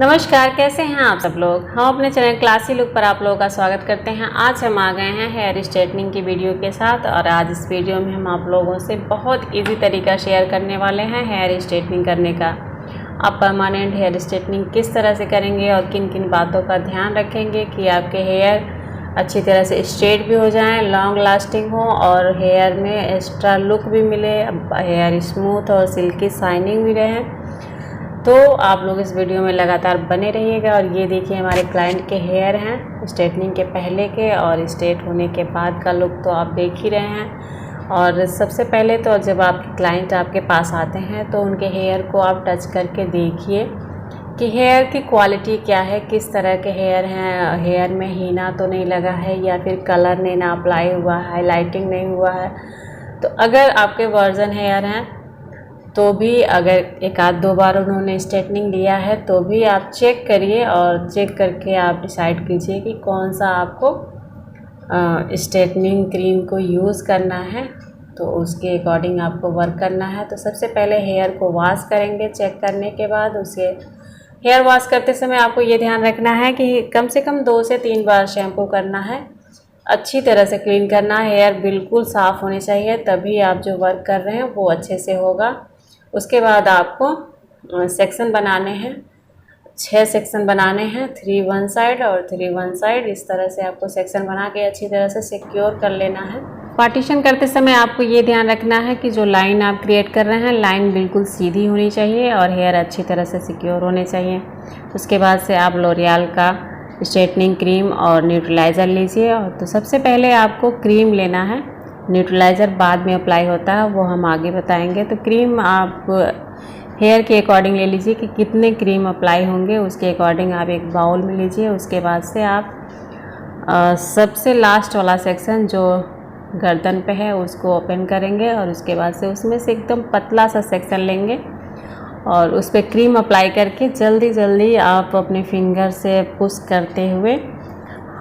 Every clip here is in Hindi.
नमस्कार, कैसे हैं आप सब लोग। हम अपने चैनल क्लासी लुक पर आप लोगों का स्वागत करते हैं। आज हम आ गए हैं हेयर स्ट्रेटनिंग की वीडियो के साथ और आज इस वीडियो में हम आप लोगों से बहुत इजी तरीका शेयर करने वाले हैं हेयर स्ट्रेटनिंग करने का। आप परमानेंट हेयर स्ट्रेटनिंग किस तरह से करेंगे और किन किन बातों का ध्यान रखेंगे कि आपके हेयर अच्छी तरह से स्ट्रेट भी हो जाएं, लॉन्ग लास्टिंग हो और हेयर में एक्स्ट्रा लुक भी मिले, हेयर स्मूथ और सिल्की शाइनिंग भी रहे। तो आप लोग इस वीडियो में लगातार बने रहिएगा। और ये देखिए हमारे क्लाइंट के हेयर हैं स्ट्रेटनिंग के पहले के और स्ट्रेट होने के बाद का लुक तो आप देख ही रहे हैं। और सबसे पहले तो जब आपके क्लाइंट आपके पास आते हैं तो उनके हेयर को आप टच करके देखिए कि हेयर की क्वालिटी क्या है, किस तरह के हेयर हैं, हेयर में हीना तो नहीं लगा है या फिर कलर नहीं ना अप्लाई हुआ है, हाईलाइटिंग नहीं हुआ है। तो अगर आपके वर्जन हेयर हैं तो भी अगर एक आध दो बार उन्होंने स्ट्रेटनिंग लिया है तो भी आप चेक करिए और चेक करके आप डिसाइड कीजिए कि कौन सा आपको स्ट्रेटनिंग क्रीम को यूज़ करना है, तो उसके अकॉर्डिंग आपको वर्क करना है। तो सबसे पहले हेयर को वॉश करेंगे। चेक करने के बाद उसे हेयर वॉश करते समय आपको ये ध्यान रखना है कि कम से कम 2 से 3 बार शैम्पू करना है, अच्छी तरह से क्लीन करना है। हेयर बिल्कुल साफ़ होने चाहिए, तभी आप जो वर्क कर रहे हैं वो अच्छे से होगा। उसके बाद आपको सेक्शन बनाने हैं, 6 सेक्शन बनाने हैं, 3 वन साइड और 3 वन साइड। इस तरह से आपको सेक्शन बना के अच्छी तरह से सिक्योर कर लेना है। पार्टीशन करते समय आपको ये ध्यान रखना है कि जो लाइन आप क्रिएट कर रहे हैं, लाइन बिल्कुल सीधी होनी चाहिए और हेयर अच्छी तरह से सिक्योर होने चाहिए। उसके बाद से आप लॉरियल का स्ट्रेटनिंग क्रीम और न्यूट्रलाइज़र लीजिए। और तो सबसे पहले आपको क्रीम लेना है, न्यूट्रलाइज़र बाद में अप्लाई होता है, वो हम आगे बताएंगे। तो क्रीम आप हेयर के अकॉर्डिंग ले लीजिए कि कितने क्रीम अप्लाई होंगे, उसके अकॉर्डिंग आप एक बाउल में लीजिए। उसके बाद से आप सबसे लास्ट वाला सेक्शन जो गर्दन पे है उसको ओपन करेंगे और उसके बाद से उसमें से एकदम पतला सा सेक्शन लेंगे और उस पर क्रीम अप्लाई करके जल्दी जल्दी आप अपने फिंगर से पुश करते हुए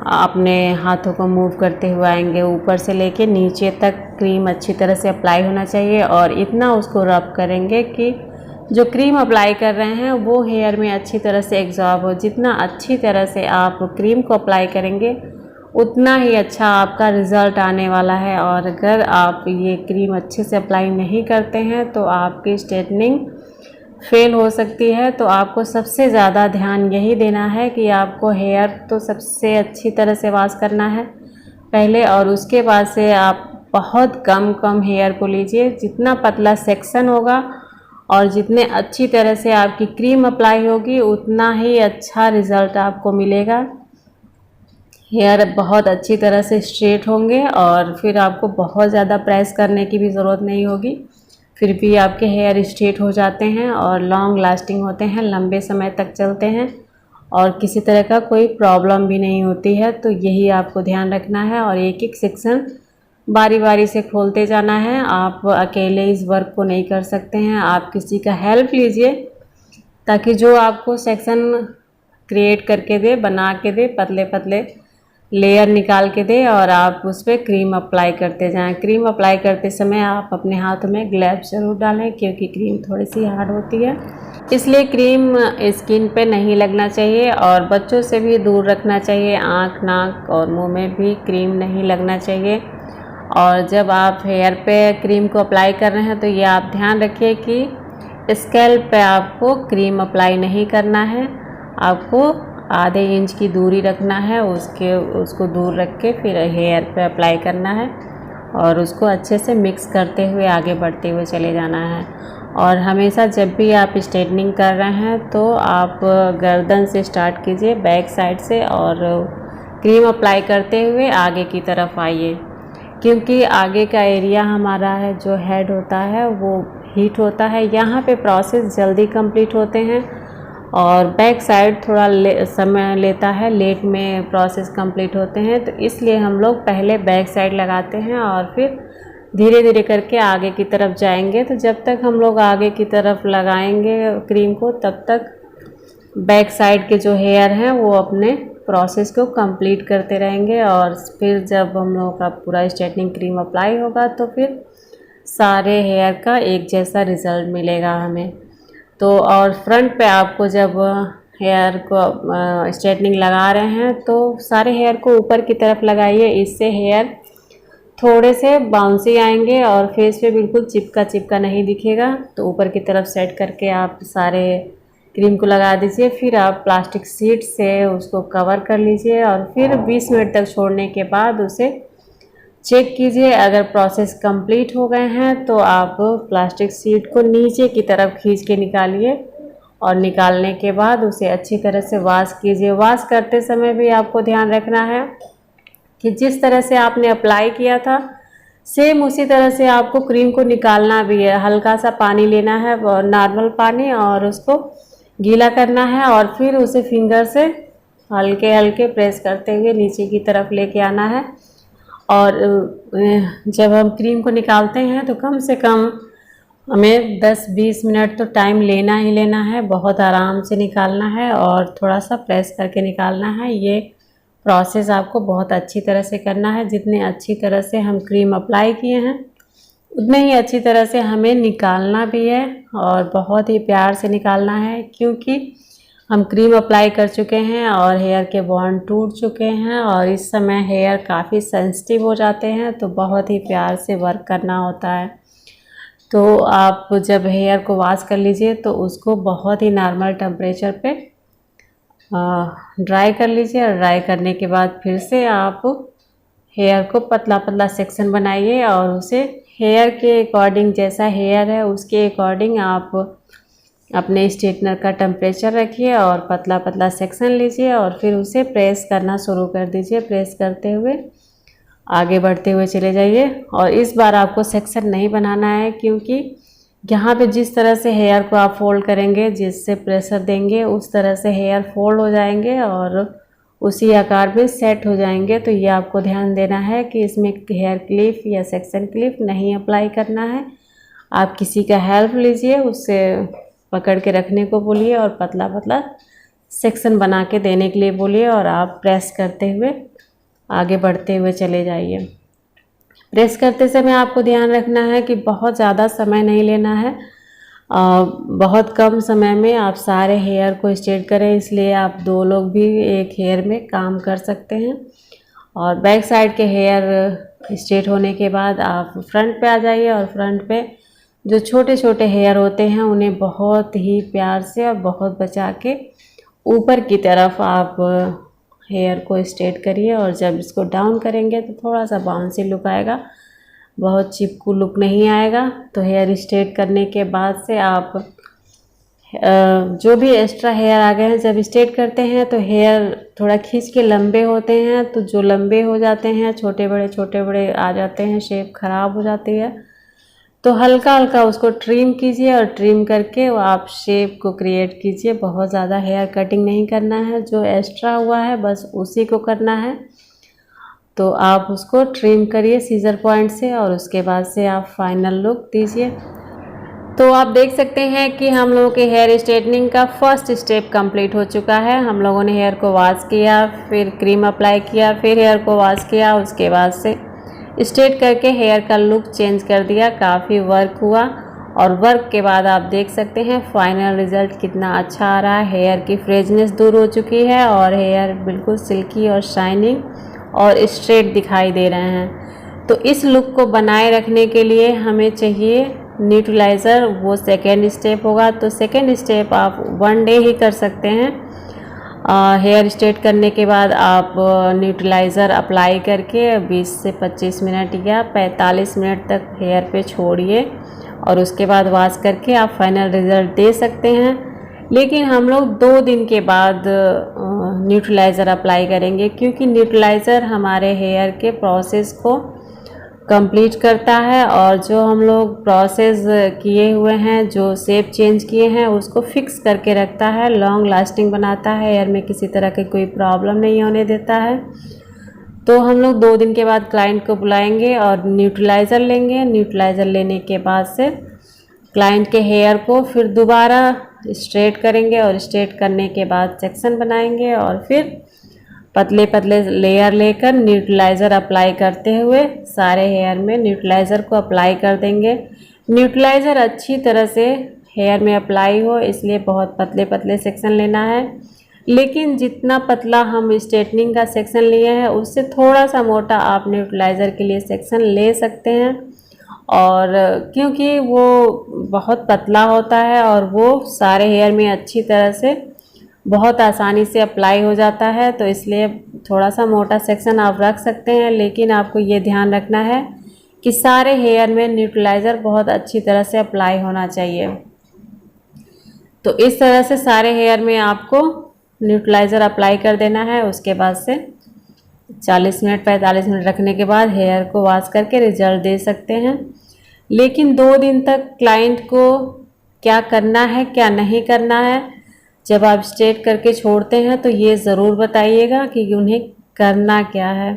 अपने हाथों को मूव करते हुए आएंगे, ऊपर से लेके नीचे तक क्रीम अच्छी तरह से अप्लाई होना चाहिए। और इतना उसको रब करेंगे कि जो क्रीम अप्लाई कर रहे हैं वो हेयर में अच्छी तरह से एब्जॉर्ब हो। जितना अच्छी तरह से आप क्रीम को अप्लाई करेंगे उतना ही अच्छा आपका रिज़ल्ट आने वाला है। और अगर आप ये क्रीम अच्छे से अप्लाई नहीं करते हैं तो आपकी स्ट्रेटनिंग फेल हो सकती है। तो आपको सबसे ज़्यादा ध्यान यही देना है कि आपको हेयर तो सबसे अच्छी तरह से वॉश करना है पहले, और उसके बाद से आप बहुत कम हेयर को लीजिए। जितना पतला सेक्शन होगा और जितने अच्छी तरह से आपकी क्रीम अप्लाई होगी उतना ही अच्छा रिज़ल्ट आपको मिलेगा। हेयर बहुत अच्छी तरह से स्ट्रेट होंगे और फिर आपको बहुत ज़्यादा प्रेस करने की भी ज़रूरत नहीं होगी, फिर भी आपके हेयर स्ट्रेट हो जाते हैं और लॉन्ग लास्टिंग होते हैं, लंबे समय तक चलते हैं और किसी तरह का कोई प्रॉब्लम भी नहीं होती है। तो यही आपको ध्यान रखना है और एक एक सेक्शन बारी बारी से खोलते जाना है। आप अकेले इस वर्क को नहीं कर सकते हैं, आप किसी का हेल्प लीजिए ताकि जो आपको सेक्शन क्रिएट करके दे, बना के दे, पतले पतले लेयर निकाल के दे और आप उस पर क्रीम अप्लाई करते जाएं। क्रीम अप्लाई करते समय आप अपने हाथ में ग्लव्स ज़रूर डालें क्योंकि क्रीम थोड़ी सी हार्ड होती है, इसलिए क्रीम स्किन पे नहीं लगना चाहिए। और बच्चों से भी दूर रखना चाहिए, आँख, नाक और मुंह में भी क्रीम नहीं लगना चाहिए। और जब आप हेयर पे क्रीम को अप्लाई कर रहे हैं तो ये आप ध्यान रखिए कि स्कैल्प पे आपको क्रीम अप्लाई नहीं करना है, आपको आधे इंच की दूरी रखना है, उसको दूर रख के फिर हेयर पे अप्लाई करना है और उसको अच्छे से मिक्स करते हुए आगे बढ़ते हुए चले जाना है। और हमेशा जब भी आप स्ट्रेटनिंग कर रहे हैं तो आप गर्दन से स्टार्ट कीजिए, बैक साइड से, और क्रीम अप्लाई करते हुए आगे की तरफ आइए क्योंकि आगे का एरिया हमारा है जो हेड होता है वो हीट होता है, यहाँ पे प्रोसेस जल्दी कंप्लीट होते हैं और बैक साइड थोड़ा समय लेता है, लेट में प्रोसेस कंप्लीट होते हैं। तो इसलिए हम लोग पहले बैक साइड लगाते हैं और फिर धीरे धीरे करके आगे की तरफ जाएंगे। तो जब तक हम लोग आगे की तरफ लगाएंगे क्रीम को तब तक बैक साइड के जो हेयर हैं वो अपने प्रोसेस को कंप्लीट करते रहेंगे और फिर जब हम लोगों का पूरा स्ट्रेटनिंग क्रीम अप्लाई होगा तो फिर सारे हेयर का एक जैसा रिज़ल्ट मिलेगा हमें। तो और फ्रंट पे आपको जब हेयर को स्ट्रेटनिंग लगा रहे हैं तो सारे हेयर को ऊपर की तरफ लगाइए। इससे हेयर थोड़े से बाउंसी आएंगे और फेस पे बिल्कुल चिपका चिपका नहीं दिखेगा। तो ऊपर की तरफ सेट करके आप सारे क्रीम को लगा दीजिए। फिर आप प्लास्टिक शीट से उसको कवर कर लीजिए और फिर 20 मिनट तक छोड़ने के बाद उसे चेक कीजिए। अगर प्रोसेस कंप्लीट हो गए हैं तो आप प्लास्टिक शीट को नीचे की तरफ खींच के निकालिए और निकालने के बाद उसे अच्छी तरह से वॉश कीजिए। वॉश करते समय भी आपको ध्यान रखना है कि जिस तरह से आपने अप्लाई किया था सेम उसी तरह से आपको क्रीम को निकालना भी है। हल्का सा पानी लेना है, नॉर्मल पानी, और उसको गीला करना है और फिर उसे फिंगर से हल्के हल्के प्रेस करते हुए नीचे की तरफ लेके आना है। और जब हम क्रीम को निकालते हैं तो कम से कम हमें 10-20 मिनट तो टाइम लेना ही लेना है। बहुत आराम से निकालना है और थोड़ा सा प्रेस करके निकालना है। ये प्रोसेस आपको बहुत अच्छी तरह से करना है। जितने अच्छी तरह से हम क्रीम अप्लाई किए हैं उतने ही अच्छी तरह से हमें निकालना भी है और बहुत ही प्यार से निकालना है, क्योंकि हम क्रीम अप्लाई कर चुके हैं और हेयर के बॉन्ड टूट चुके हैं और इस समय हेयर काफ़ी सेंसिटिव हो जाते हैं। तो बहुत ही प्यार से वर्क करना होता है। तो आप जब हेयर को वॉश कर लीजिए तो उसको बहुत ही नॉर्मल टेम्परेचर पे ड्राई कर लीजिए और ड्राई करने के बाद फिर से आप हेयर को पतला पतला सेक्शन बनाइए और उसे हेयर के अकॉर्डिंग, जैसा हेयर है उसके अकॉर्डिंग आप अपने स्ट्रेटनर का टेम्परेचर रखिए और पतला पतला सेक्शन लीजिए और फिर उसे प्रेस करना शुरू कर दीजिए। प्रेस करते हुए आगे बढ़ते हुए चले जाइए। और इस बार आपको सेक्शन नहीं बनाना है, क्योंकि यहाँ पे जिस तरह से हेयर को आप फोल्ड करेंगे, जिससे प्रेशर देंगे, उस तरह से हेयर फोल्ड हो जाएंगे और उसी आकार में सेट हो जाएंगे। तो ये आपको ध्यान देना है कि इसमें हेयर क्लिप या सेक्शन क्लिप नहीं अप्लाई करना है। आप किसी का हेल्प लीजिए, उससे पकड़ के रखने को बोलिए और पतला पतला सेक्शन बना के देने के लिए बोलिए और आप प्रेस करते हुए आगे बढ़ते हुए चले जाइए। प्रेस करते समय आपको ध्यान रखना है कि बहुत ज़्यादा समय नहीं लेना है। बहुत कम समय में आप सारे हेयर को स्ट्रेट करें, इसलिए आप 2 लोग भी एक हेयर में काम कर सकते हैं। और बैक साइड के हेयर स्ट्रेट होने के बाद आप फ्रंट पे आ जाइए और फ्रंट पे जो छोटे छोटे हेयर होते हैं उन्हें बहुत ही प्यार से और बहुत बचा के ऊपर की तरफ आप हेयर को स्ट्रेट करिए। और जब इसको डाउन करेंगे तो थोड़ा सा बाउंसी लुक आएगा, बहुत चिपकू लुक नहीं आएगा। तो हेयर स्ट्रेट करने के बाद से आप जो भी एक्स्ट्रा हेयर आ गए हैं, जब स्ट्रेट करते हैं तो हेयर थोड़ा खींच के लंबे होते हैं, तो जो लंबे हो जाते हैं छोटे बड़े आ जाते हैं, शेप ख़राब हो जाती है। तो हल्का हल्का उसको ट्रिम कीजिए और ट्रिम करके आप शेप को क्रिएट कीजिए। बहुत ज़्यादा हेयर कटिंग नहीं करना है, जो एक्स्ट्रा हुआ है बस उसी को करना है। तो आप उसको ट्रिम करिए सीजर पॉइंट से और उसके बाद से आप फाइनल लुक दीजिए। तो आप देख सकते हैं कि हम लोगों के हेयर स्ट्रेटनिंग का फर्स्ट स्टेप कंप्लीट हो चुका है। हम लोगों ने हेयर को वॉश किया, फिर क्रीम अप्लाई किया, फिर हेयर को वॉश किया, उसके बाद से स्ट्रेट करके हेयर का लुक चेंज कर दिया। काफ़ी वर्क हुआ और वर्क के बाद आप देख सकते हैं फाइनल रिज़ल्ट कितना अच्छा आ रहा है। हेयर की फ्रेजनेस दूर हो चुकी है और हेयर बिल्कुल सिल्की और शाइनिंग और स्ट्रेट दिखाई दे रहे हैं। तो इस लुक को बनाए रखने के लिए हमें चाहिए न्यूट्रलाइज़र, वो सेकेंड स्टेप होगा। तो सेकेंड स्टेप आप 1 डे ही कर सकते हैं। हेयर स्ट्रेट करने के बाद आप न्यूट्रलाइज़र अप्लाई करके 20 से 25 मिनट या 45 मिनट तक हेयर पे छोड़िए और उसके बाद वॉश करके आप फाइनल रिज़ल्ट दे सकते हैं। लेकिन हम लोग 2 दिन के बाद न्यूट्रलाइज़र अप्लाई करेंगे, क्योंकि न्यूट्रलाइज़र हमारे हेयर के प्रोसेस को कंप्लीट करता है और जो हम लोग प्रोसेस किए हुए हैं, जो शेप चेंज किए हैं, उसको फिक्स करके रखता है, लॉन्ग लास्टिंग बनाता है, हेयर में किसी तरह की कोई प्रॉब्लम नहीं होने देता है। तो हम लोग 2 दिन के बाद क्लाइंट को बुलाएंगे और न्यूट्रलाइज़र लेंगे। न्यूट्रलाइज़र लेने के बाद से क्लाइंट के हेयर को फिर दोबारा स्ट्रेट करेंगे और स्ट्रेट करने के बाद सेक्शन बनाएंगे और फिर पतले पतले लेयर लेकर न्यूट्रलाइज़र अप्लाई करते हुए सारे हेयर में न्यूट्रलाइज़र को अप्लाई कर देंगे। न्यूट्रलाइज़र अच्छी तरह से हेयर में अप्लाई हो, इसलिए बहुत पतले पतले सेक्शन लेना है। लेकिन जितना पतला हम स्ट्रेटनिंग का सेक्शन लिए हैं उससे थोड़ा सा मोटा आप न्यूट्रलाइज़र के लिए सेक्शन ले सकते हैं। और क्योंकि वो बहुत पतला होता है और वो सारे हेयर में अच्छी तरह से बहुत आसानी से अप्लाई हो जाता है, तो इसलिए थोड़ा सा मोटा सेक्शन आप रख सकते हैं। लेकिन आपको ये ध्यान रखना है कि सारे हेयर में न्यूट्रलाइज़र बहुत अच्छी तरह से अप्लाई होना चाहिए। तो इस तरह से सारे हेयर में आपको न्यूट्रलाइज़र अप्लाई कर देना है। उसके बाद से 40 मिनट 45 मिनट रखने के बाद हेयर को वॉश करके रिजल्ट दे सकते हैं। लेकिन 2 दिन तक क्लाइंट को क्या करना है क्या नहीं करना है, जब आप स्ट्रेट करके छोड़ते हैं तो ये ज़रूर बताइएगा कि उन्हें करना क्या है।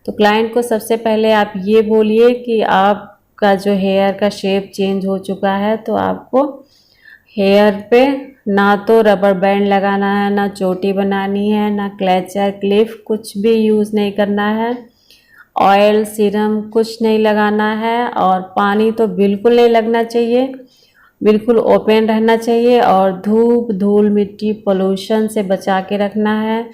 तो क्लाइंट को सबसे पहले आप ये बोलिए कि आपका जो हेयर का शेप चेंज हो चुका है, तो आपको हेयर पे ना तो रबर बैंड लगाना है, ना चोटी बनानी है, ना क्लचर क्लिप कुछ भी यूज़ नहीं करना है, ऑयल सीरम कुछ नहीं लगाना है, और पानी तो बिल्कुल नहीं लगना चाहिए, बिल्कुल ओपन रहना चाहिए। और धूप धूल मिट्टी पोल्यूशन से बचा के रखना है,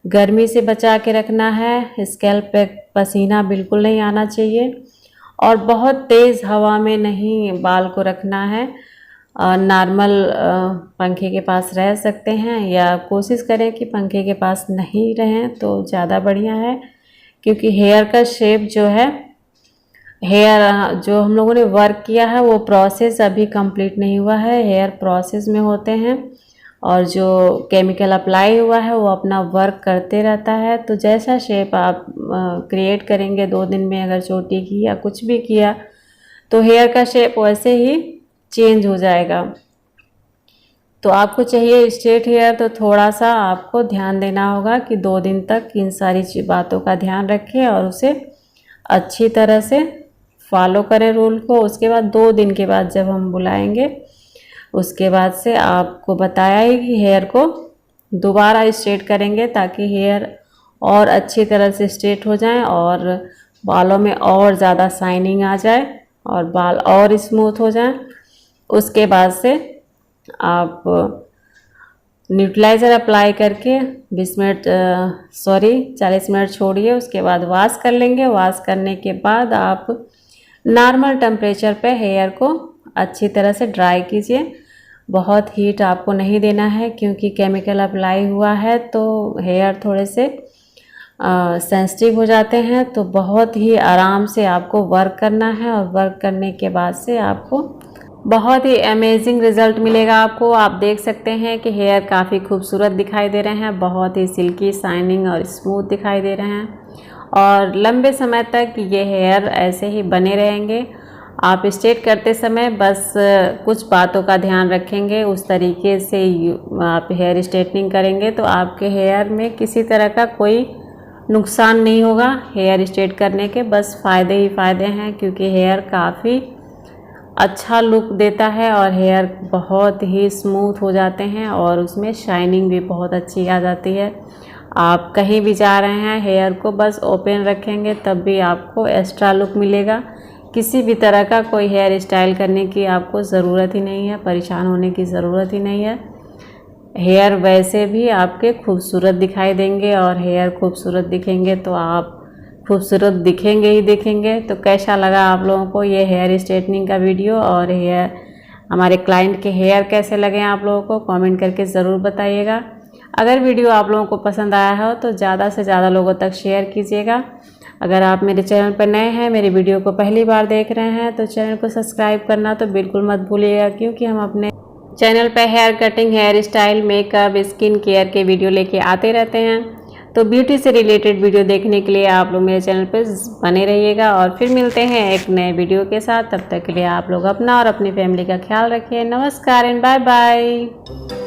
गर्मी से बचा के रखना है, स्कैल्प पे पसीना बिल्कुल नहीं आना चाहिए, और बहुत तेज़ हवा में नहीं बाल को रखना है। नॉर्मल पंखे के पास रह सकते हैं, या कोशिश करें कि पंखे के पास नहीं रहें तो ज़्यादा बढ़िया है। क्योंकि हेयर का शेप जो है, हेयर जो हम लोगों ने वर्क किया है वो प्रोसेस अभी कंप्लीट नहीं हुआ है, हेयर प्रोसेस में होते हैं, और जो केमिकल अप्लाई हुआ है वो अपना वर्क करते रहता है। तो जैसा शेप आप क्रिएट करेंगे 2 दिन में, अगर चोटी की या कुछ भी किया, तो हेयर का शेप वैसे ही चेंज हो जाएगा। तो आपको चाहिए स्ट्रेट हेयर, तो थोड़ा सा आपको ध्यान देना होगा कि 2 दिन तक इन सारी बातों का ध्यान रखें और उसे अच्छी तरह से फॉलो करें रूल को। उसके बाद 2 दिन के बाद जब हम बुलाएंगे, उसके बाद से आपको बताया ही कि हेयर को दोबारा स्ट्रेट करेंगे, ताकि हेयर और अच्छी तरह से स्ट्रेट हो जाएं और बालों में और ज़्यादा शाइनिंग आ जाए और बाल और स्मूथ हो जाएं। उसके बाद से आप न्यूट्रलाइज़र अप्लाई करके 40 मिनट छोड़िए। उसके बाद वॉश कर लेंगे। वॉश करने के बाद आप नॉर्मल टेम्परेचर पे हेयर को अच्छी तरह से ड्राई कीजिए। बहुत हीट आपको नहीं देना है, क्योंकि केमिकल अप्लाई हुआ है तो हेयर थोड़े से सेंसिटिव हो जाते हैं। तो बहुत ही आराम से आपको वर्क करना है, और वर्क करने के बाद से आपको बहुत ही अमेजिंग रिज़ल्ट मिलेगा। आपको आप देख सकते हैं कि हेयर काफ़ी खूबसूरत दिखाई दे रहे हैं, बहुत ही सिल्की शाइनिंग और स्मूथ दिखाई दे रहे हैं, और लंबे समय तक ये हेयर ऐसे ही बने रहेंगे। आप स्ट्रेट करते समय बस कुछ बातों का ध्यान रखेंगे, उस तरीके से आप हेयर स्ट्रेटनिंग करेंगे तो आपके हेयर में किसी तरह का कोई नुकसान नहीं होगा। हेयर स्ट्रेट करने के बस फ़ायदे ही फ़ायदे हैं, क्योंकि हेयर काफ़ी अच्छा लुक देता है और हेयर बहुत ही स्मूथ हो जाते हैं, और उसमें शाइनिंग भी बहुत अच्छी आ जाती है। आप कहीं भी जा रहे हैं, हेयर को बस ओपन रखेंगे तब भी आपको एक्स्ट्रा लुक मिलेगा। किसी भी तरह का कोई हेयर स्टाइल करने की आपको ज़रूरत ही नहीं है, परेशान होने की ज़रूरत ही नहीं है। हेयर वैसे भी आपके खूबसूरत दिखाई देंगे, और हेयर खूबसूरत दिखेंगे तो आप खूबसूरत दिखेंगे ही दिखेंगे। तो कैसा लगा आप लोगों को ये हेयर स्ट्रेटनिंग का वीडियो, और हेयर हमारे क्लाइंट के हेयर कैसे लगे आप लोगों को, कमेंट करके ज़रूर बताइएगा। अगर वीडियो आप लोगों को पसंद आया हो तो ज़्यादा से ज़्यादा लोगों तक शेयर कीजिएगा। अगर आप मेरे चैनल पर नए हैं, मेरी वीडियो को पहली बार देख रहे हैं, तो चैनल को सब्सक्राइब करना तो बिल्कुल मत भूलिएगा, क्योंकि हम अपने चैनल पर hair cutting, hair style, makeup, skin care के वीडियो लेके आते रहते हैं। तो ब्यूटी से रिलेटेड वीडियो देखने के लिए आप लोग मेरे चैनल पर बने रहिएगा, और फिर मिलते हैं एक नए वीडियो के साथ। तब तक के लिए आप लोग अपना और अपनी फैमिली का ख्याल रखिए। नमस्कार एंड बाय बाय।